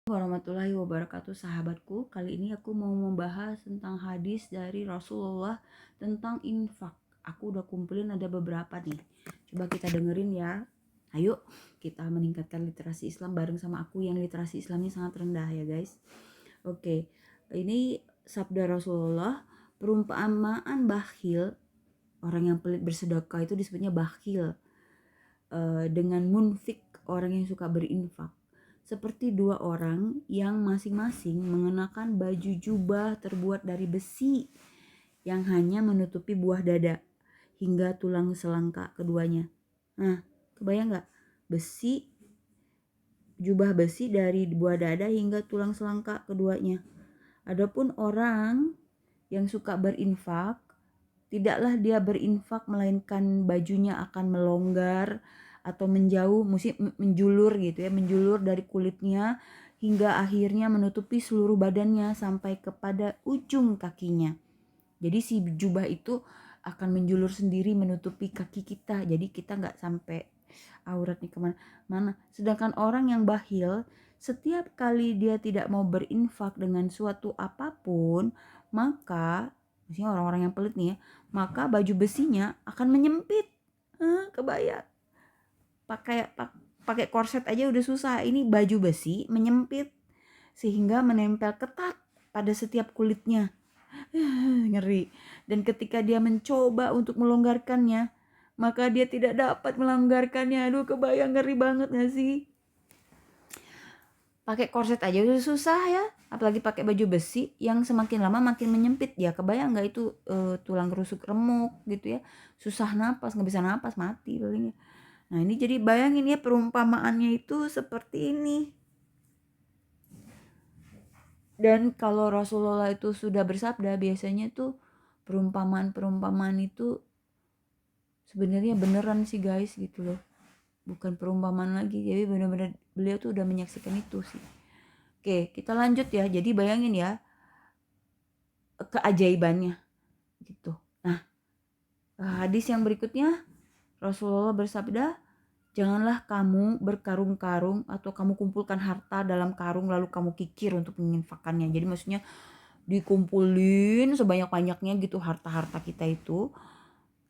Warahmatullahi wabarakatuh, sahabatku. Kali ini aku mau membahas tentang hadis dari Rasulullah tentang infak. Aku udah kumpulin ada beberapa nih. Coba kita dengerin ya. Ayo kita meningkatkan literasi Islam bareng sama aku yang literasi Islamnya sangat rendah ya guys. Oke, ini sabda Rasulullah, perumpamaan bakhil, orang yang pelit bersedekah itu disebutnya bakhil. Dengan munfik, orang yang suka berinfak, seperti dua orang yang masing-masing mengenakan baju jubah terbuat dari besi yang hanya menutupi buah dada hingga tulang selangka keduanya. Nah, kebayang nggak? Jubah besi dari buah dada hingga tulang selangka keduanya. Adapun orang yang suka berinfak, tidaklah dia berinfak melainkan bajunya akan melonggar atau menjulur gitu ya, menjulur dari kulitnya hingga akhirnya menutupi seluruh badannya sampai kepada ujung kakinya. Jadi si jubah itu akan menjulur sendiri menutupi kaki kita. Jadi kita nggak sampai auratnya kemana-mana. Sedangkan orang yang bakhil, setiap kali dia tidak mau berinfak dengan suatu apapun, maka maksudnya orang-orang yang pelit nih ya, maka baju besinya akan menyempit. Kebayang? Pakai korset aja udah susah. Ini baju besi menyempit sehingga menempel ketat pada setiap kulitnya. Ngeri. Dan ketika dia mencoba untuk melonggarkannya, maka dia tidak dapat melonggarkannya. Aduh, kebayang, ngeri banget gak sih? Pakai korset aja udah susah ya, apalagi pakai baju besi yang semakin lama makin menyempit. Ya kebayang nggak itu tulang rusuk remuk gitu ya, susah napas, nggak bisa napas, mati palingnya. Nah ini jadi bayangin ya, perumpamaannya itu seperti ini. Dan kalau Rasulullah itu sudah bersabda, biasanya tuh perumpamaan itu sebenarnya beneran sih guys gitu loh, bukan perumpamaan lagi. Jadi benar-benar beliau tuh udah menyaksikan itu sih. Oke, kita lanjut ya. Jadi bayangin ya keajaibannya gitu. Nah, hadis yang berikutnya Rasulullah bersabda, janganlah kamu berkarung-karung atau kamu kumpulkan harta dalam karung lalu kamu kikir untuk menginfakkannya. Jadi maksudnya dikumpulin sebanyak-banyaknya gitu harta-harta kita itu,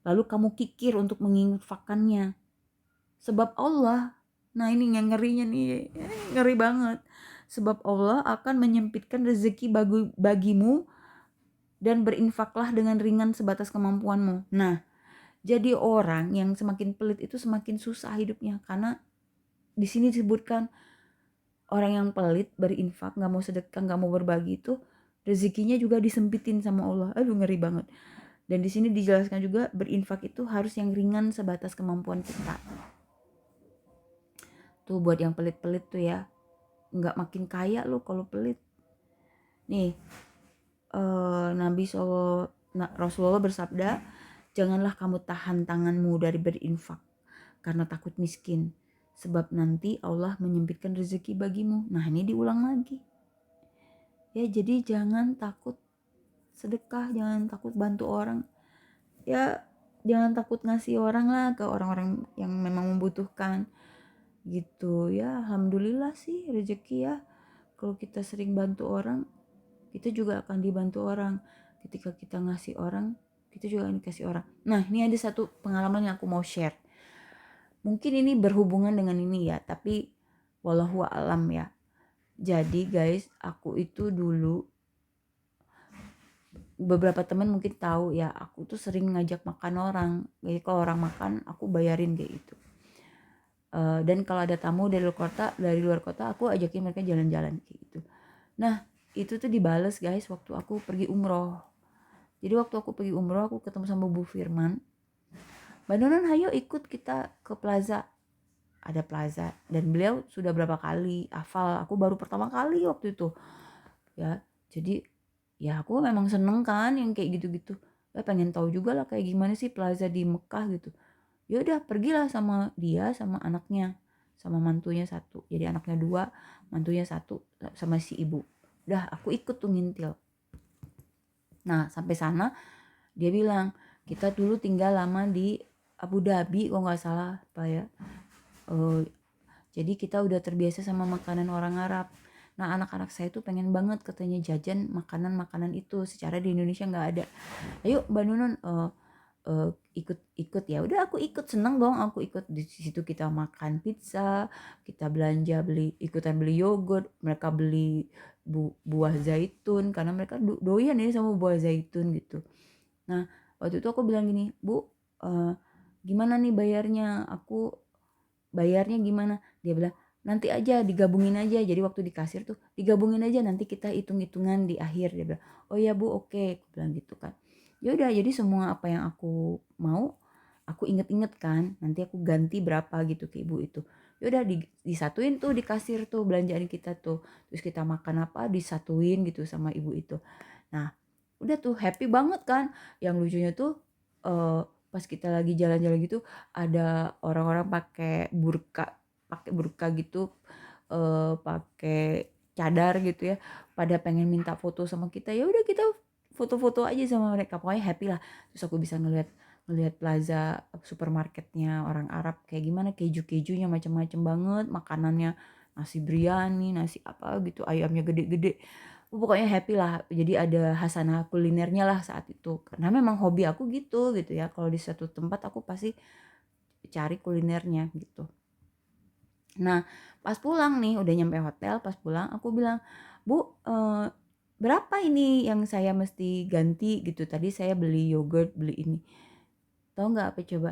lalu kamu kikir untuk menginfakkannya. Sebab Allah, nah ini yang ngerinya nih, ngeri banget. Sebab Allah akan menyempitkan rezeki bagimu dan berinfaklah dengan ringan sebatas kemampuanmu. Nah, jadi orang yang semakin pelit itu semakin susah hidupnya, karena di sini disebutkan orang yang pelit berinfak, nggak mau sedekah, nggak mau berbagi itu rezekinya juga disempitin sama Allah. Aduh, ngeri banget. Dan di sini dijelaskan juga berinfak itu harus yang ringan sebatas kemampuan kita. Tuh buat yang pelit-pelit tuh ya, nggak makin kaya lo kalau pelit. Nih, Rasulullah bersabda, janganlah kamu tahan tanganmu dari berinfak karena takut miskin, sebab nanti Allah menyempitkan rezeki bagimu. Nah ini diulang lagi ya, jadi jangan takut sedekah, jangan takut bantu orang ya, jangan takut ngasih orang lah ke orang-orang yang memang membutuhkan gitu ya. Alhamdulillah sih rezeki ya, kalau kita sering bantu orang, kita juga akan dibantu orang. Ketika kita ngasih orang, kita juga akan dikasih orang. Nah ini ada satu pengalaman yang aku mau share. Mungkin ini berhubungan dengan ini ya, tapi wallahu alam ya. Jadi guys, aku itu dulu, beberapa teman mungkin tahu ya, aku tuh sering ngajak makan orang. Jadi kalau orang makan, aku bayarin kayak gitu. Dan kalau ada tamu dari luar kota, aku ajakin mereka jalan-jalan kayak gitu. Nah, itu tuh dibales guys waktu aku pergi umroh. Jadi waktu aku pergi umroh, aku ketemu sama Bu Firman. Mbak Nonon, hayo ikut kita ke plaza. Ada plaza, dan beliau sudah berapa kali hafal, aku baru pertama kali waktu itu ya. Jadi ya aku memang seneng kan yang kayak gitu-gitu ya, pengen tahu juga lah kayak gimana sih plaza di Mekah gitu. Ya udah, pergilah sama dia, sama anaknya, sama mantunya satu. Jadi anaknya 2, mantunya 1, sama si ibu. Udah aku ikut tuh ngintil. Nah sampai sana dia bilang kita dulu tinggal lama di Abu Dhabi kalau nggak salah apa ya. Jadi kita udah terbiasa sama makanan orang Arab. Nah anak-anak saya tuh pengen banget katanya jajan makanan-makanan itu, secara di Indonesia nggak ada. Ayo Mbak Nunun, ikut ya udah, aku ikut, seneng dong, aku ikut. Di situ kita makan pizza, kita belanja, ikutan beli yogurt, mereka beli buah zaitun karena mereka doyan ya sama buah zaitun gitu. Nah waktu itu aku bilang gini, Bu, gimana nih bayarnya, aku bayarnya gimana? Dia bilang nanti aja, digabungin aja. Jadi waktu di kasir tuh digabungin aja, nanti kita hitung-hitungan di akhir. Dia bilang oh ya Bu, oke, aku bilang gitu kan. Ya udah, jadi semua apa yang aku mau aku inget-inget kan, nanti aku ganti berapa gitu ke ibu itu. Ya udah, disatuin tuh di kasir tuh belanjaan kita tuh, terus kita makan apa disatuin gitu sama ibu itu. Nah udah tuh happy banget kan. Yang lucunya tuh pas kita lagi jalan-jalan gitu, ada orang-orang pakai burka gitu, pakai cadar gitu ya, pada pengen minta foto sama kita. Ya udah, kita foto-foto aja sama mereka, pokoknya happy lah. Terus aku bisa ngelihat ngelihat plaza supermarketnya orang Arab kayak gimana, keju-kejunya macam-macam banget, makanannya nasi biryani, nasi apa gitu, ayamnya gede-gede. Pokoknya happy lah. Jadi ada hasanah kulinernya lah saat itu. Karena memang hobi aku gitu ya. Kalau di suatu tempat aku pasti cari kulinernya gitu. Nah, pas pulang nih, udah nyampe hotel, pas pulang aku bilang, "Bu, berapa ini yang saya mesti ganti gitu? Tadi saya beli yogurt, beli ini." Tahu nggak apa coba?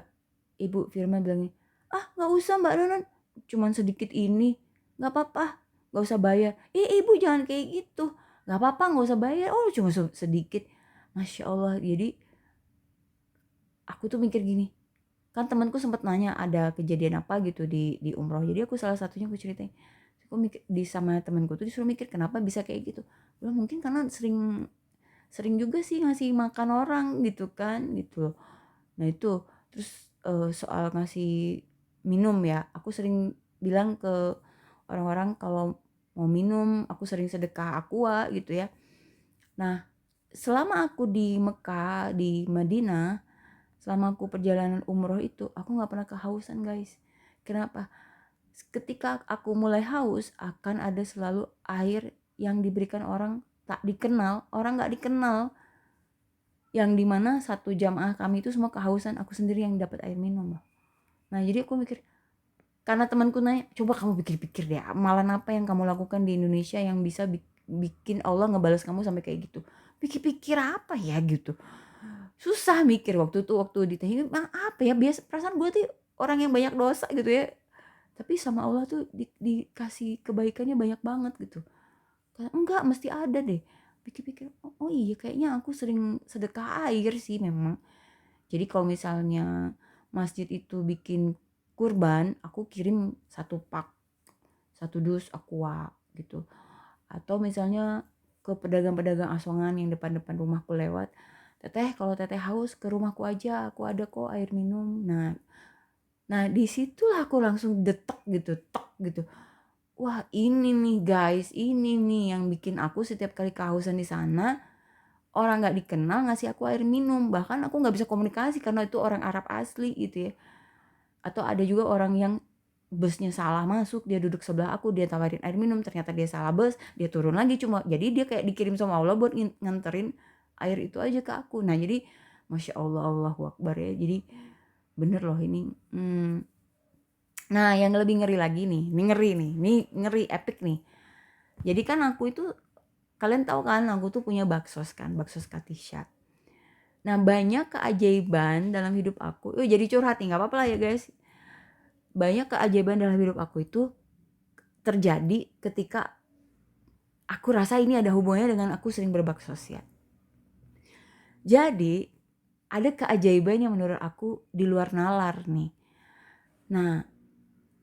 Ibu Firman bilangnya, "Ah, nggak usah Mbak Nonon, cuman sedikit ini, nggak apa-apa, nggak usah bayar." Ibu jangan kayak gitu, nggak apa-apa, nggak usah bayar. Oh, cuma sedikit. Masya Allah. Jadi aku tuh mikir gini, kan temanku sempat nanya ada kejadian apa gitu di umroh. Jadi aku salah satunya aku ceritain. Aku mikir sama temanku tuh disuruh mikir kenapa bisa kayak gitu. Bilang mungkin karena sering sering juga sih ngasih makan orang gitu kan gitu. Nah itu terus soal ngasih minum ya, aku sering bilang ke orang-orang kalau mau minum, aku sering sedekah aqua gitu ya. Nah selama aku di Mekah, di Madinah, selama aku perjalanan umroh itu, aku nggak pernah kehausan guys. Kenapa? Ketika aku mulai haus, akan ada selalu air yang diberikan orang tak dikenal, orang nggak dikenal, yang dimana satu jamaah kami itu semua kehausan, aku sendiri yang dapat air minum. Nah jadi aku mikir, karena temanku nanya, coba kamu pikir-pikir deh, amalan apa yang kamu lakukan di Indonesia yang bisa bikin Allah ngebalas kamu sampai kayak gitu. Pikir-pikir apa ya gitu, susah mikir waktu itu, waktu ditanya apa ya, biasa perasaan gue tuh orang yang banyak dosa gitu ya, tapi sama Allah tuh dikasih kebaikannya banyak banget gitu. Enggak, mesti ada deh. Pikir-pikir, oh iya kayaknya aku sering sedekah air sih memang. Jadi kalau misalnya masjid itu bikin kurban, aku kirim satu pak, satu dus aqua gitu. Atau misalnya ke pedagang-pedagang asongan yang depan-depan rumahku lewat, "Teteh, kalau teteh haus ke rumahku aja, aku ada kok air minum." Nah disitulah aku langsung detek gitu, tek gitu. Wah ini nih guys, ini nih yang bikin aku setiap kali kehausan di sana, orang nggak dikenal ngasih aku air minum. Bahkan aku nggak bisa komunikasi karena itu orang Arab asli gitu ya. Atau ada juga orang yang busnya salah masuk, dia duduk sebelah aku, dia tawarin air minum, ternyata dia salah bus, dia turun lagi, cuma jadi dia kayak dikirim sama Allah buat nganterin air itu aja ke aku. Nah jadi Masya Allah, Allahu Akbar ya. Jadi bener loh ini. Nah yang lebih ngeri lagi nih, ini ngeri epic nih. Jadi kan aku itu, kalian tahu kan aku tuh punya baksos kan, baksos Katisha. Nah banyak keajaiban dalam hidup aku. Jadi curhat nih, nggak apa-apa lah ya guys. Banyak keajaiban dalam hidup aku itu terjadi ketika aku rasa ini ada hubungannya dengan aku sering berbaksos ya. Jadi ada keajaiban yang menurut aku di luar nalar nih. Nah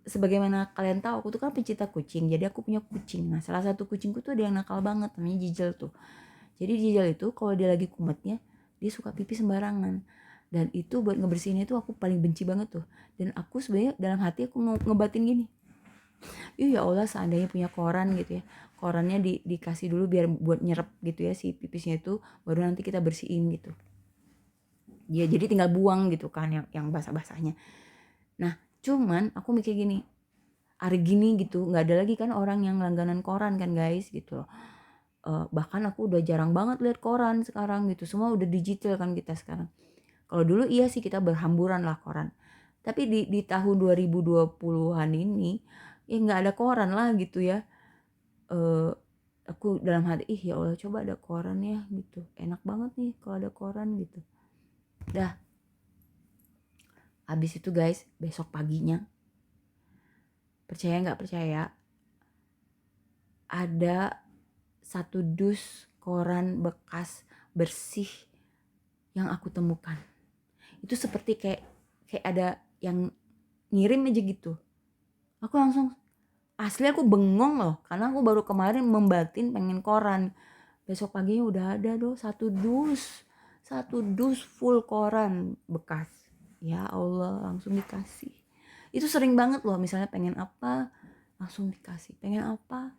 sebagaimana kalian tahu aku tuh kan pencinta kucing, jadi aku punya kucing. Nah salah satu kucingku tuh ada yang nakal banget, namanya Jijel tuh. Jadi Jijel itu kalau dia lagi kumatnya, dia suka pipi sembarangan. Dan itu buat ngebersihinnya itu aku paling benci banget tuh. Dan aku sebenarnya dalam hati aku ngebatin gini, ya Allah seandainya punya koran gitu ya, korannya dikasih dulu biar buat nyerap gitu ya si pipisnya itu, baru nanti kita bersihin gitu ya. Jadi tinggal buang gitu kan yang basah-basahnya. Nah cuman aku mikir gini, hari gini gitu nggak ada lagi kan orang yang langganan koran kan guys gitu loh. Bahkan aku udah jarang banget lihat koran sekarang gitu, semua udah digital kan kita sekarang. Kalau dulu iya sih kita berhamburan lah koran, tapi di tahun 2020-an ini ya nggak ada koran lah gitu ya. Aku dalam hati ya Allah coba ada koran ya gitu, enak banget nih kalau ada koran gitu. Dah habis itu guys, besok paginya, percaya nggak percaya, ada satu dus koran bekas bersih yang aku temukan. Itu seperti kayak ada yang ngirim aja gitu. Aku langsung asli aku bengong loh, karena aku baru kemarin membatin pengen koran. Besok paginya udah ada satu dus full koran bekas. Ya Allah, langsung dikasih. Itu sering banget loh, misalnya pengen apa langsung dikasih, pengen apa,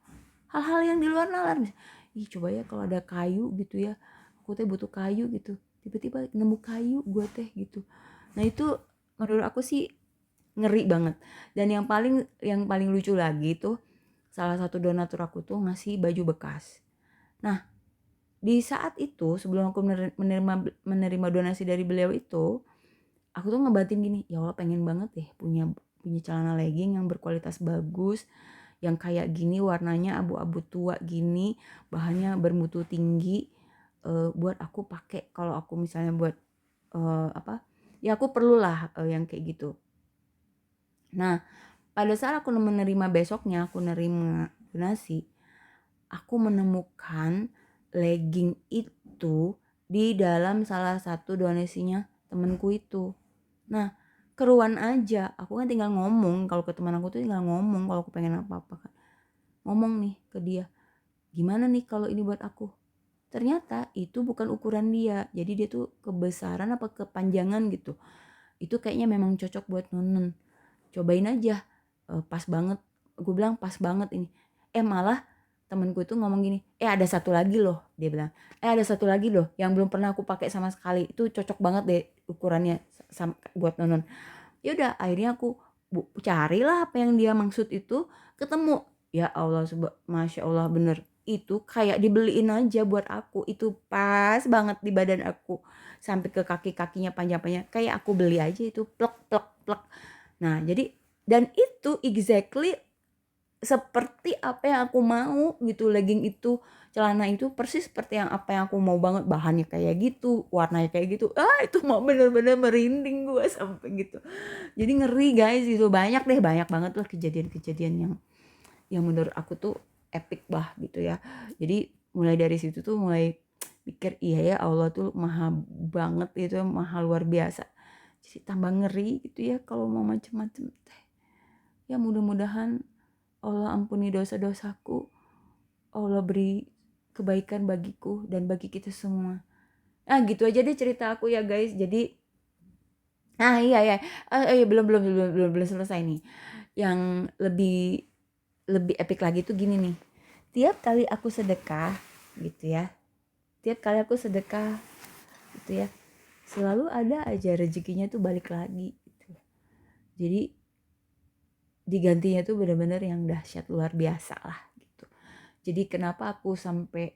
hal-hal yang di luar nalar. Ih coba ya kalau ada kayu gitu ya, aku teh butuh kayu gitu, tiba-tiba nemu kayu gue teh gitu. Nah itu menurut aku sih ngeri banget. Dan yang paling lucu lagi tuh, salah satu donatur aku tuh ngasih baju bekas. Nah di saat itu sebelum aku menerima donasi dari beliau itu, aku tuh ngebatin gini, ya Allah pengen banget deh punya punya celana legging yang berkualitas bagus, yang kayak gini warnanya abu-abu tua gini, bahannya bermutu tinggi, buat aku pakai kalau aku misalnya buat apa ya aku perlulah yang kayak gitu. Nah pada saat aku menerima besoknya, aku menerima donasi, aku menemukan legging itu di dalam salah satu donasinya temenku itu. Nah keruan aja, aku kan tinggal ngomong, kalau ke teman aku tuh tinggal ngomong kalau aku pengen apa-apa kan, ngomong nih ke dia, gimana nih kalau ini buat aku. Ternyata itu bukan ukuran dia, jadi dia tuh kebesaran apa kepanjangan gitu, itu kayaknya memang cocok buat Nunun, cobain aja. Pas banget, gue bilang pas banget ini. Malah temenku itu ngomong gini, ada satu lagi loh, dia bilang, ada satu lagi loh yang belum pernah aku pakai sama sekali, itu cocok banget deh ukurannya buat Nunun. Ya udah akhirnya aku carilah apa yang dia maksud itu, ketemu. Ya Allah, Masya Allah, bener itu kayak dibeliin aja buat aku, itu pas banget di badan aku sampai ke kaki-kakinya panjang-panjang, kayak aku beli aja itu plek plek plek. Nah jadi, dan itu exactly seperti apa yang aku mau gitu, legging itu, celana itu persis seperti yang apa yang aku mau banget, bahannya kayak gitu, warnanya kayak gitu. Itu mau bener-bener merinding gue sampai gitu. Jadi ngeri guys, itu banyak banget lah kejadian-kejadian yang menurut aku tuh epic bah gitu ya. Jadi mulai dari situ tuh mulai pikir, iya ya Allah tuh maha banget gitu, maha luar biasa. Jadi tambah ngeri gitu ya kalau mau macem-macem teh. Ya mudah-mudahan Allah ampuni dosa-dosaku, Allah beri kebaikan bagiku dan bagi kita semua. Gitu aja deh cerita aku ya guys. Jadi iya ya, belum selesai nih. Yang lebih epic lagi tuh gini nih. Tiap kali aku sedekah gitu ya, gitu ya, selalu ada aja rezekinya tuh balik lagi gitu. Jadi digantinya tuh benar-benar yang dahsyat luar biasa lah gitu. Jadi kenapa aku sampai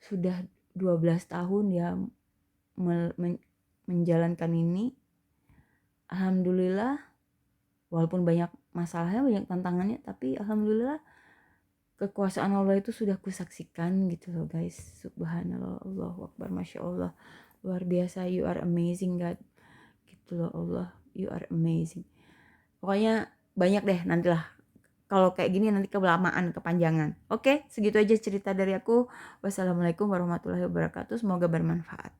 sudah 12 tahun ya menjalankan ini, alhamdulillah, walaupun banyak masalahnya, banyak tantangannya, tapi alhamdulillah kekuasaan Allah itu sudah kusaksikan gitu loh guys. Subhanallah, Allahu Akbar, Masya Allah, luar biasa, you are amazing God gitu loh Allah, you are amazing. Pokoknya banyak deh nantilah, kalau kayak gini nanti kelamaan, kepanjangan. Oke, segitu aja cerita dari aku. Wassalamualaikum warahmatullahi wabarakatuh, semoga bermanfaat.